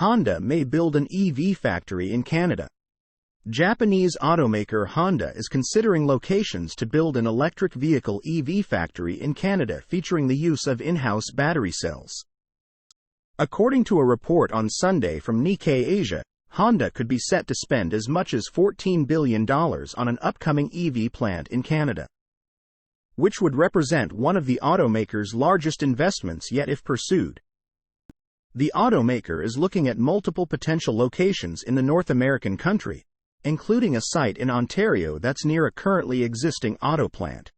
Honda may build an EV factory in Canada. Japanese automaker Honda is considering locations to build an electric vehicle EV factory in Canada featuring the use of in-house battery cells. According to a report on Sunday from Nikkei Asia, Honda could be set to spend as much as $14 billion on an upcoming EV plant in Canada, which would represent one of the automaker's largest investments yet if pursued. The automaker is looking at multiple potential locations in the North American country, including a site in Ontario that's near a currently existing auto plant.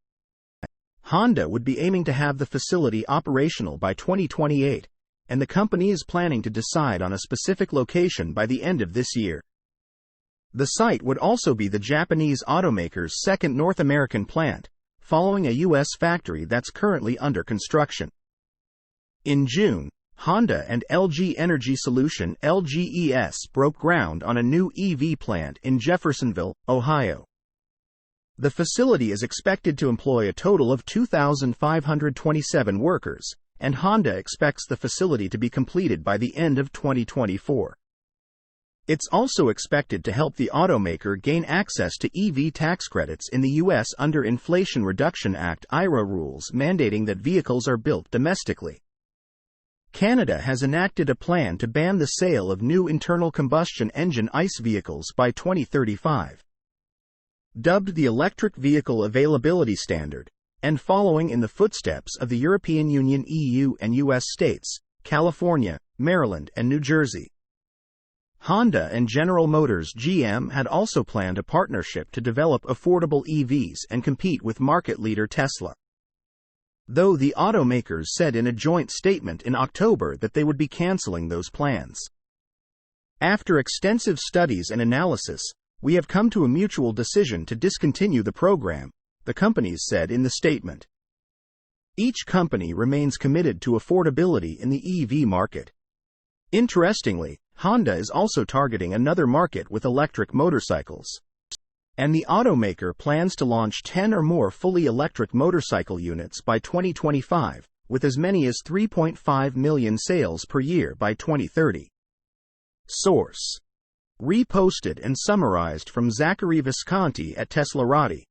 Honda would be aiming to have the facility operational by 2028, and the company is planning to decide on a specific location by the end of this year. The site would also be the Japanese automaker's second North American plant, following a U.S. factory that's currently under construction. In June, Honda and LG Energy Solution (LGES) broke ground on a new EV plant in Jeffersonville, Ohio. The facility is expected to employ a total of 2,527 workers, and Honda expects the facility to be completed by the end of 2024. It's also expected to help the automaker gain access to EV tax credits in the U.S. under Inflation Reduction Act (IRA) rules mandating that vehicles are built domestically. Canada has enacted a plan to ban the sale of new internal combustion engine ICE vehicles by 2035. Dubbed the Electric Vehicle Availability Standard, and following in the footsteps of the European Union (EU) and U.S. states, California, Maryland, and New Jersey. Honda and General Motors (GM) had also planned a partnership to develop affordable EVs and compete with market leader Tesla, though the automakers said in a joint statement in October that they would be canceling those plans. After extensive studies and analysis, we have come to a mutual decision to discontinue the program, the companies said in the statement. Each company remains committed to affordability in the EV market. Interestingly, Honda is also targeting another market with electric motorcycles, and the automaker plans to launch 10 or more fully electric motorcycle units by 2025, with as many as 3.5 million sales per year by 2030. Source: reposted and summarized from Zachary Visconti at teslaupdate.